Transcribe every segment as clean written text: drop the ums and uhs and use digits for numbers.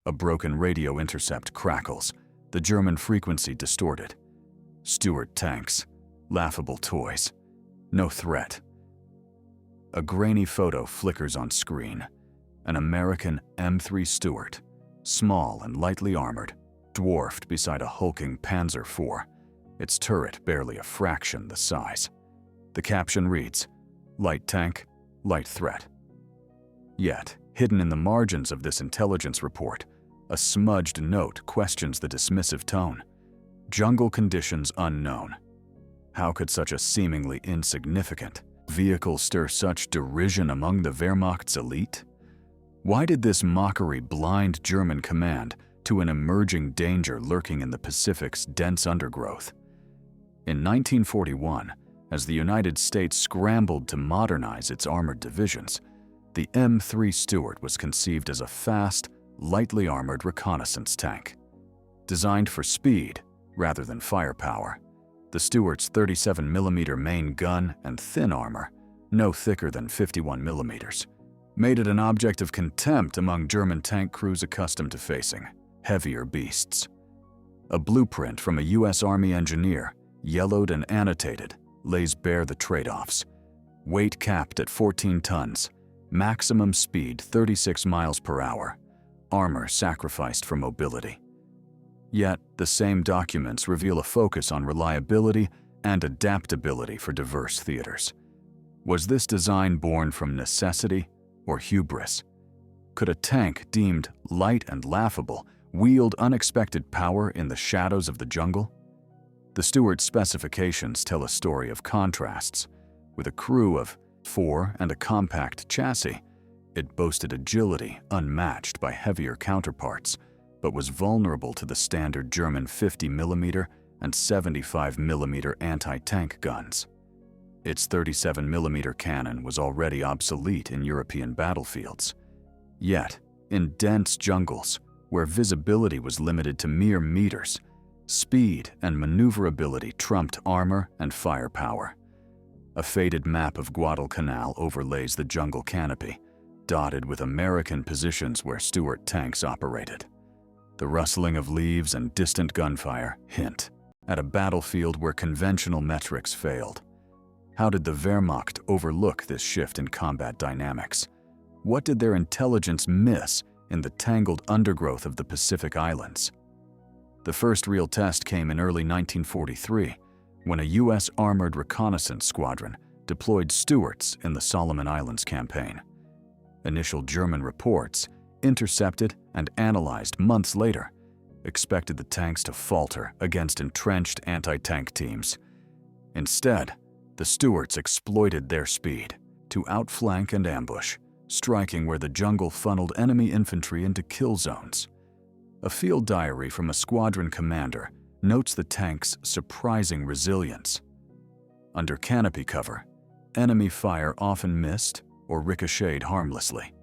A broken radio intercept crackles, the German frequency distorted. Stuart tanks, laughable toys, no threat. A grainy photo flickers on screen. An American M3 Stuart, small and lightly armored, dwarfed beside a hulking Panzer IV, its turret barely a fraction the size. The caption reads, "Light tank, light threat." Yet, hidden in the margins of this intelligence report, a smudged note questions the dismissive tone. Jungle conditions unknown. How could such a seemingly insignificant vehicle stir such derision among the Wehrmacht's elite? Why did this mockery blind German command to an emerging danger lurking in the Pacific's dense undergrowth? In 1941, as the United States scrambled to modernize its armored divisions, the M3 Stuart was conceived as a fast, lightly armored reconnaissance tank. Designed for speed rather than firepower, the Stuart's 37mm main gun and thin armor, no thicker than 51mm, made it an object of contempt among German tank crews accustomed to facing heavier beasts. A blueprint from a U.S. Army engineer, yellowed and annotated, lays bare the trade-offs. Weight capped at 14 tons, maximum speed 36 miles per hour, armor sacrificed for mobility. Yet, the same documents reveal a focus on reliability and adaptability for diverse theaters. Was this design born from necessity or hubris? Could a tank deemed light and laughable wield unexpected power in the shadows of the jungle? The Stuart specifications tell a story of contrasts. With a crew of 4 and a compact chassis, it boasted agility unmatched by heavier counterparts, but was vulnerable to the standard German 50mm and 75mm anti-tank guns. Its 37mm cannon was already obsolete in European battlefields. Yet, in dense jungles, where visibility was limited to mere meters, speed and maneuverability trumped armor and firepower. A faded map of Guadalcanal overlays the jungle canopy, dotted with American positions where Stuart tanks operated. The rustling of leaves and distant gunfire hint at a battlefield where conventional metrics failed. How did the Wehrmacht overlook this shift in combat dynamics? What did their intelligence miss in the tangled undergrowth of the Pacific Islands? The first real test came in early 1943, when a U.S. armored reconnaissance squadron deployed Stuarts in the Solomon Islands campaign. Initial German reports, intercepted and analyzed months later, expected the tanks to falter against entrenched anti-tank teams. Instead, the Stuarts exploited their speed to outflank and ambush, striking where the jungle funneled enemy infantry into kill zones. A field diary from a squadron commander notes the tank's surprising resilience. Under canopy cover, enemy fire often missed or ricocheted harmlessly.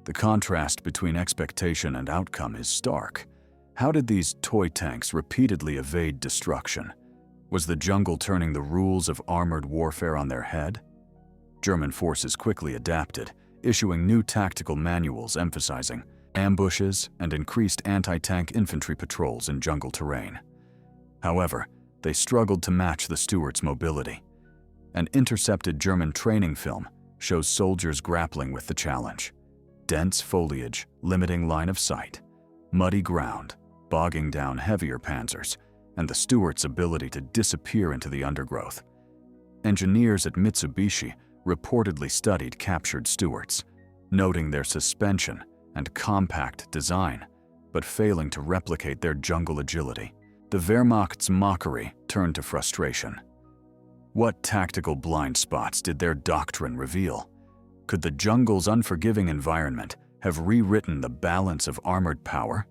The contrast between expectation and outcome is stark. How did these toy tanks repeatedly evade destruction? Was the jungle turning the rules of armored warfare on their head? German forces quickly adapted, issuing new tactical manuals emphasizing ambushes and increased anti-tank infantry patrols in jungle terrain. However, they struggled to match the Stuarts' mobility. An intercepted German training film shows soldiers grappling with the challenge. Dense foliage limiting line of sight, muddy ground bogging down heavier panzers, and the Stuarts' ability to disappear into the undergrowth. Engineers at Mitsubishi reportedly studied captured Stuarts, noting their suspension and compact design, but failing to replicate their jungle agility. The Wehrmacht's mockery turned to frustration. What tactical blind spots did their doctrine reveal? Could the jungle's unforgiving environment have rewritten the balance of armored power?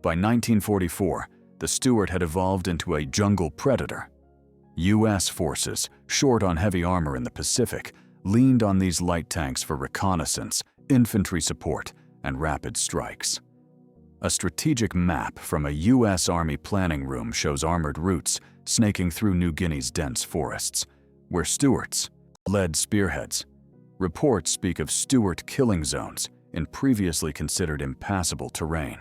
By 1944, the Stuart had evolved into a jungle predator. U.S. forces, short on heavy armor in the Pacific, leaned on these light tanks for reconnaissance, infantry support, and rapid strikes. A strategic map from a U.S. Army planning room shows armored routes snaking through New Guinea's dense forests, where Stuarts led spearheads. Reports speak of Stuart killing zones in previously considered impassable terrain.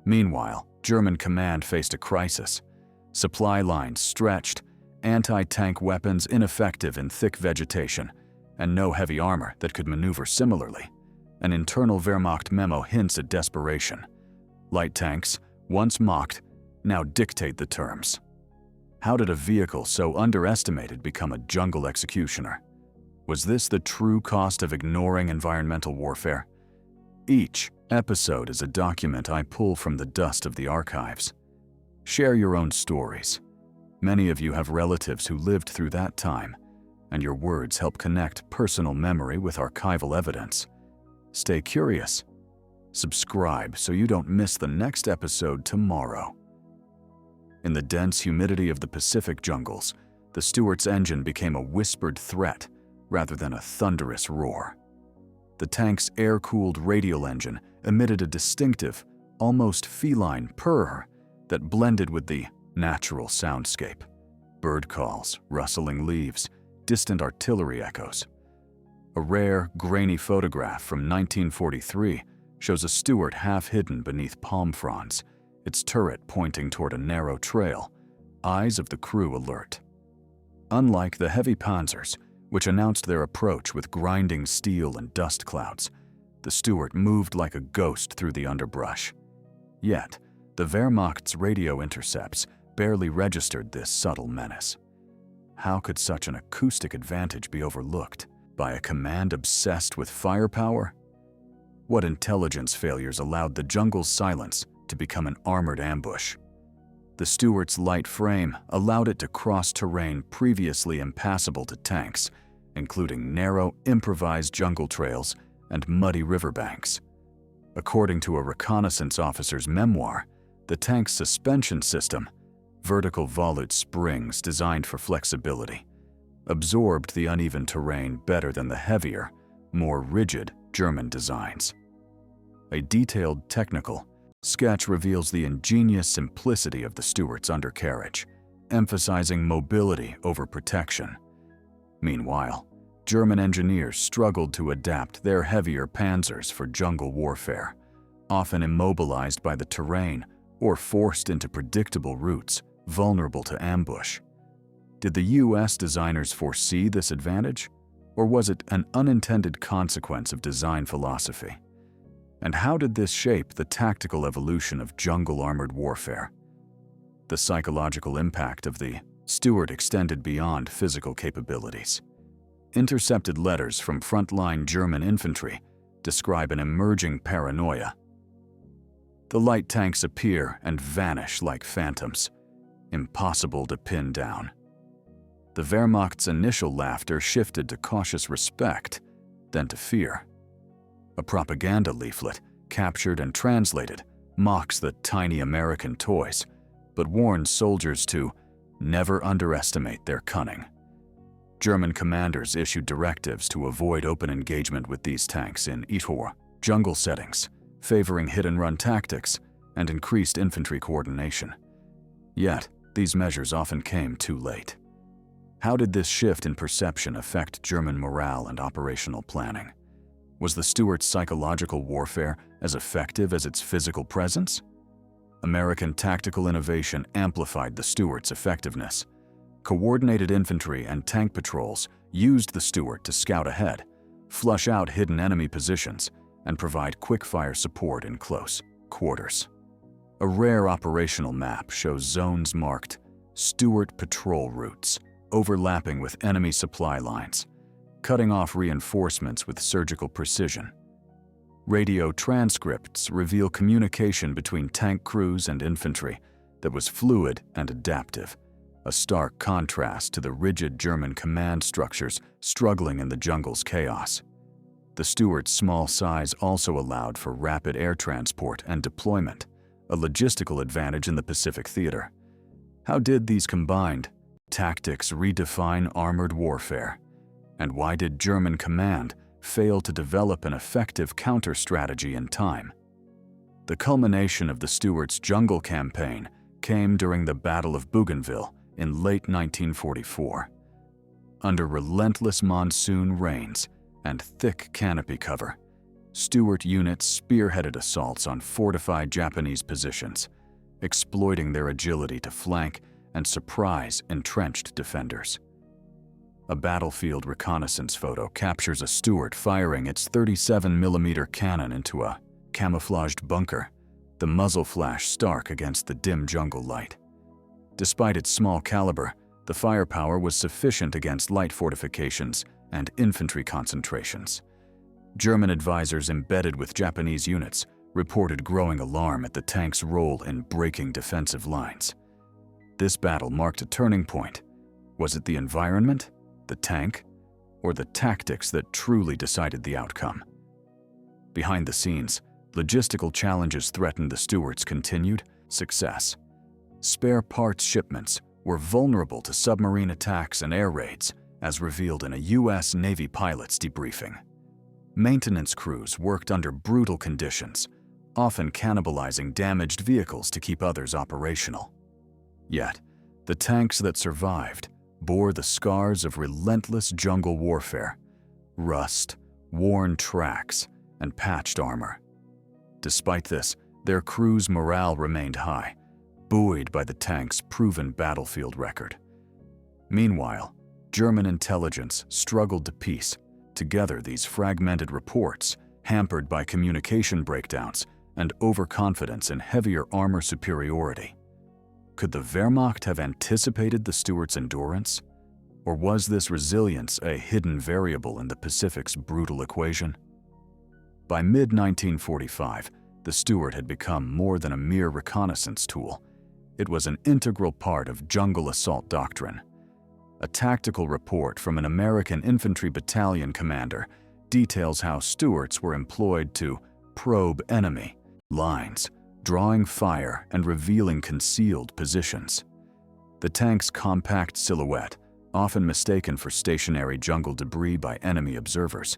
Meanwhile, German command faced a crisis. Supply lines stretched, anti-tank weapons ineffective in thick vegetation, and no heavy armor that could maneuver similarly. An internal Wehrmacht memo hints at desperation. Light tanks, once mocked, now dictate the terms. How did a vehicle so underestimated become a jungle executioner? Was this the true cost of ignoring environmental warfare? Each episode is a document I pull from the dust of the archives. Share your own stories. Many of you have relatives who lived through that time, and your words help connect personal memory with archival evidence. Stay curious. Subscribe so you don't miss the next episode tomorrow. In the dense humidity of the Pacific jungles, the Stuart's engine became a whispered threat rather than a thunderous roar. The tank's air-cooled radial engine emitted a distinctive, almost feline purr that blended with the natural soundscape. Bird calls, rustling leaves, distant artillery echoes. A rare, grainy photograph from 1943 shows a Stuart half hidden beneath palm fronds, its turret pointing toward a narrow trail, eyes of the crew alert. Unlike the heavy panzers, which announced their approach with grinding steel and dust clouds, the Stuart moved like a ghost through the underbrush. Yet, the Wehrmacht's radio intercepts barely registered this subtle menace. How could such an acoustic advantage be overlooked by a command obsessed with firepower? What intelligence failures allowed the jungle's silence to become an armored ambush? The Stuart's light frame allowed it to cross terrain previously impassable to tanks, including narrow, improvised jungle trails and muddy riverbanks. According to a reconnaissance officer's memoir, the tank's suspension system, vertical volute springs designed for flexibility, absorbed the uneven terrain better than the heavier, more rigid German designs. A detailed technical sketch reveals the ingenious simplicity of the Stuart's undercarriage, emphasizing mobility over protection. Meanwhile, German engineers struggled to adapt their heavier panzers for jungle warfare, often immobilized by the terrain or forced into predictable routes vulnerable to ambush. Did the US designers foresee this advantage, or was it an unintended consequence of design philosophy? And how did this shape the tactical evolution of jungle armored warfare? The psychological impact of the Stuart extended beyond physical capabilities. Intercepted letters from frontline German infantry describe an emerging paranoia. The light tanks appear and vanish like phantoms, impossible to pin down. The Wehrmacht's initial laughter shifted to cautious respect, then to fear. A propaganda leaflet, captured and translated, mocks the tiny American toys, but warns soldiers to never underestimate their cunning. German commanders issued directives to avoid open engagement with these tanks in Itor jungle settings, favoring hit-and-run tactics and increased infantry coordination. Yet, these measures often came too late. How did this shift in perception affect German morale and operational planning? Was the Stuart's psychological warfare as effective as its physical presence? American tactical innovation amplified the Stuart's effectiveness. Coordinated infantry and tank patrols used the Stuart to scout ahead, flush out hidden enemy positions, and provide quick-fire support in close quarters. A rare operational map shows zones marked Stuart patrol routes, overlapping with enemy supply lines, cutting off reinforcements with surgical precision. Radio transcripts reveal communication between tank crews and infantry that was fluid and adaptive, a stark contrast to the rigid German command structures struggling in the jungle's chaos. The Stuart's small size also allowed for rapid air transport and deployment, a logistical advantage in the Pacific theater. How did these combined tactics redefine armored warfare? And why did German command fail to develop an effective counter-strategy in time? The culmination of the Stuart's jungle campaign came during the Battle of Bougainville in late 1944. Under relentless monsoon rains and thick canopy cover, Stuart units spearheaded assaults on fortified Japanese positions, exploiting their agility to flank and surprise entrenched defenders. A battlefield reconnaissance photo captures a Stuart firing its 37mm cannon into a camouflaged bunker, the muzzle flash stark against the dim jungle light. Despite its small caliber, the firepower was sufficient against light fortifications and infantry concentrations. German advisors embedded with Japanese units reported growing alarm at the tank's role in breaking defensive lines. This battle marked a turning point. Was it the environment, the tank, or the tactics that truly decided the outcome? Behind the scenes, logistical challenges threatened the Stuart's continued success. Spare parts shipments were vulnerable to submarine attacks and air raids, as revealed in a U.S. Navy pilot's debriefing. Maintenance crews worked under brutal conditions, often cannibalizing damaged vehicles to keep others operational. Yet, the tanks that survived bore the scars of relentless jungle warfare: rust, worn tracks, and patched armor. Despite this, their crews' morale remained high, buoyed by the tank's proven battlefield record. Meanwhile, German intelligence struggled to piece together these fragmented reports, hampered by communication breakdowns and overconfidence in heavier armor superiority. Could the Wehrmacht have anticipated the Stuart's endurance? Or was this resilience a hidden variable in the Pacific's brutal equation? By mid-1945, the Stuart had become more than a mere reconnaissance tool. It was an integral part of jungle assault doctrine. A tactical report from an American infantry battalion commander details how Stuarts were employed to probe enemy lines, drawing fire and revealing concealed positions. The tank's compact silhouette, often mistaken for stationary jungle debris by enemy observers,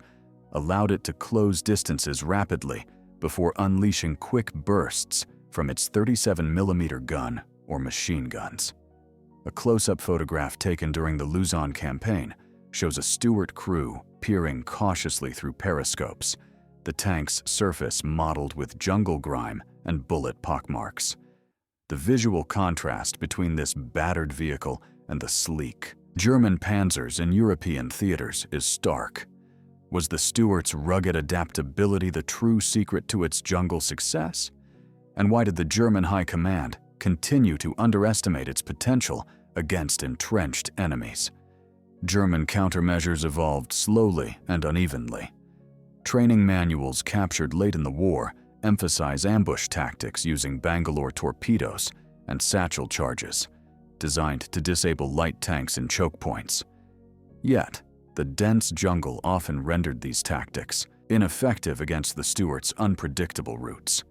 allowed it to close distances rapidly before unleashing quick bursts from its 37mm gun or machine guns. A close-up photograph taken during the Luzon campaign shows a Stuart crew peering cautiously through periscopes, the tank's surface mottled with jungle grime and bullet pockmarks. The visual contrast between this battered vehicle and the sleek German panzers in European theaters is stark. Was the Stuart's rugged adaptability the true secret to its jungle success? And why did the German High Command continue to underestimate its potential against entrenched enemies? German countermeasures evolved slowly and unevenly. Training manuals captured late in the war emphasize ambush tactics using Bangalore torpedoes and satchel charges, designed to disable light tanks in choke points. Yet, the dense jungle often rendered these tactics ineffective against the Stuart's unpredictable routes.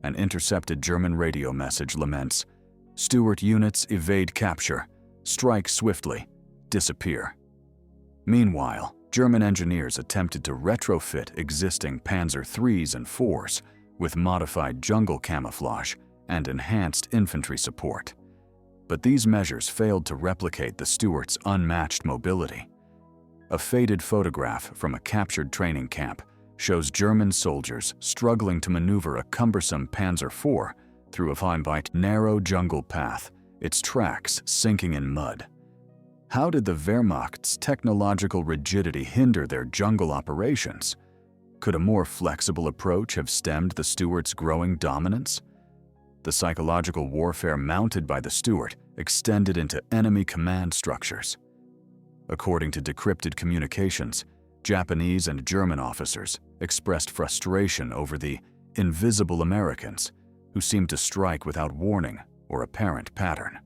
An intercepted German radio message laments, "Stuart units evade capture, strike swiftly, disappear." Meanwhile, German engineers attempted to retrofit existing Panzer IIIs and IVs with modified jungle camouflage and enhanced infantry support. But these measures failed to replicate the Stuart's unmatched mobility. A faded photograph from a captured training camp shows German soldiers struggling to maneuver a cumbersome Panzer IV through a fine-bite, narrow jungle path, its tracks sinking in mud. How did the Wehrmacht's technological rigidity hinder their jungle operations? Could a more flexible approach have stemmed the Stuart's growing dominance? The psychological warfare mounted by the Stuart extended into enemy command structures. According to decrypted communications, Japanese and German officers expressed frustration over the invisible Americans who seemed to strike without warning or apparent pattern.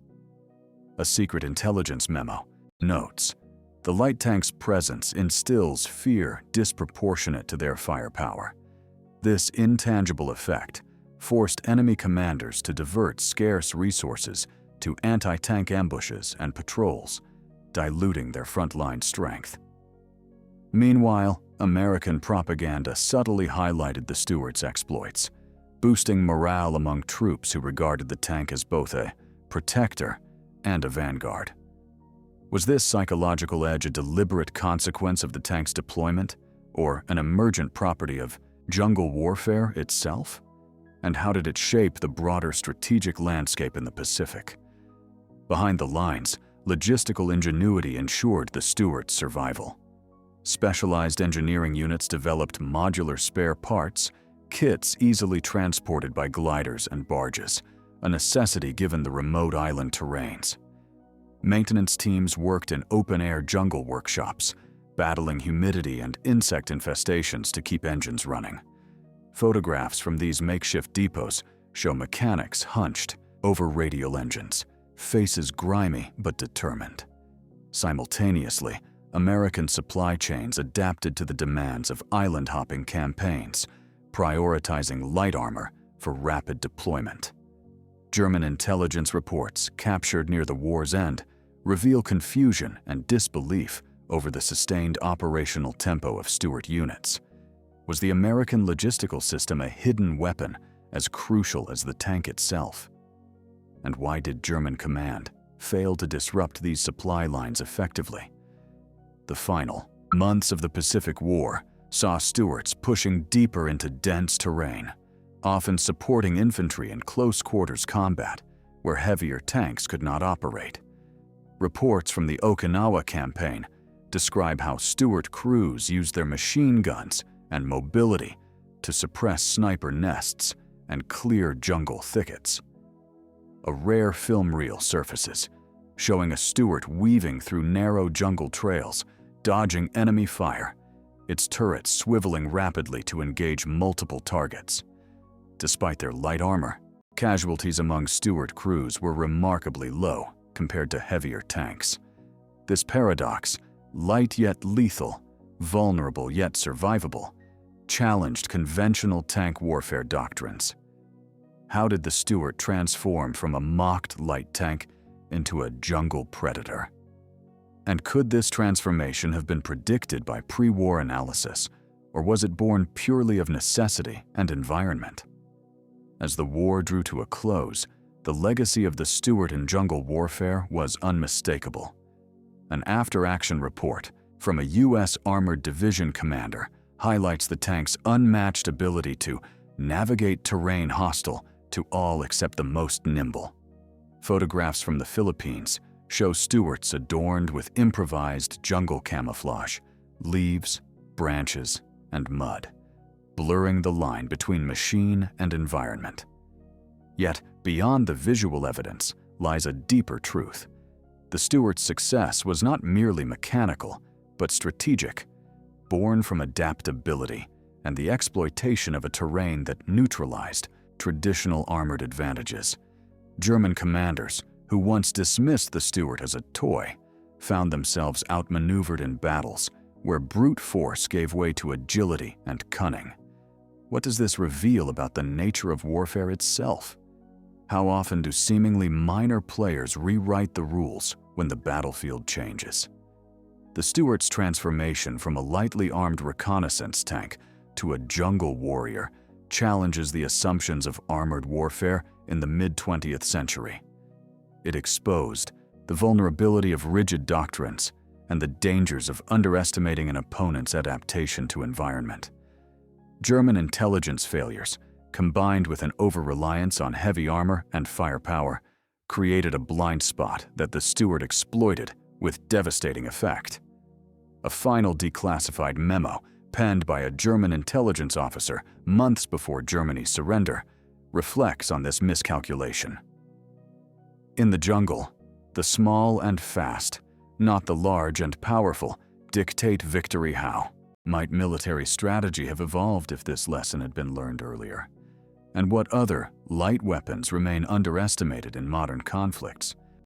A secret intelligence memo notes, "The light tank's presence instills fear disproportionate to their firepower. This intangible effect forced enemy commanders to divert scarce resources to anti-tank ambushes and patrols, diluting their frontline strength." Meanwhile, American propaganda subtly highlighted the Stuart's exploits, boosting morale among troops who regarded the tank as both a protector and a vanguard. Was this psychological edge a deliberate consequence of the tank's deployment, or an emergent property of Jungle warfare itself? And how did it shape the broader strategic landscape in the Pacific? Behind the lines, logistical ingenuity ensured the Stuarts' survival. Specialized engineering units developed modular spare parts, kits easily transported by gliders and barges, a necessity given the remote island terrains. Maintenance teams worked in open-air jungle workshops, battling humidity and insect infestations to keep engines running. Photographs from these makeshift depots show mechanics hunched over radial engines, faces grimy but determined. Simultaneously, American supply chains adapted to the demands of island-hopping campaigns, prioritizing light armor for rapid deployment. German intelligence reports captured near the war's end reveal confusion and disbelief over the sustained operational tempo of Stuart units. Was the American logistical system a hidden weapon as crucial as the tank itself? And why did German command fail to disrupt these supply lines effectively? The final months of the Pacific War saw Stuarts pushing deeper into dense terrain, often supporting infantry in close-quarters combat where heavier tanks could not operate. Reports from the Okinawa campaign describe how Stuart crews used their machine guns and mobility to suppress sniper nests and clear jungle thickets. A rare film reel surfaces, showing a Stuart weaving through narrow jungle trails, dodging enemy fire, its turrets swiveling rapidly to engage multiple targets. Despite their light armor, casualties among Stuart crews were remarkably low compared to heavier tanks. This paradox, light yet lethal, vulnerable yet survivable, challenged conventional tank warfare doctrines. How did the Stuart transform from a mocked light tank into a jungle predator? And could this transformation have been predicted by pre-war analysis, or was it born purely of necessity and environment? As the war drew to a close, the legacy of the Stuart in jungle warfare was unmistakable. An after-action report from a U.S. Armored Division commander highlights the tank's unmatched ability to navigate terrain hostile to all except the most nimble. Photographs from the Philippines show Stuarts adorned with improvised jungle camouflage, leaves, branches, and mud, blurring the line between machine and environment. Yet, beyond the visual evidence lies a deeper truth. The Stuarts' success was not merely mechanical, but strategic, born from adaptability and the exploitation of a terrain that neutralized traditional armored advantages. German commanders, who once dismissed the Stuart as a toy, found themselves outmaneuvered in battles where brute force gave way to agility and cunning. What does this reveal about the nature of warfare itself? How often do seemingly minor players rewrite the rules when the battlefield changes? The Stuart's transformation from a lightly armed reconnaissance tank to a jungle warrior challenges the assumptions of armored warfare in the mid-20th century. It exposed the vulnerability of rigid doctrines and the dangers of underestimating an opponent's adaptation to environment. German intelligence failures, combined with an over-reliance on heavy armor and firepower, created a blind spot that the Stuart exploited with devastating effect. A final declassified memo, penned by a German intelligence officer months before Germany's surrender, reflects on this miscalculation. In the jungle, the small and fast, not the large and powerful, dictate victory. How might military strategy have evolved if this lesson had been learned earlier? And what other light weapons remain underestimated in modern conflicts?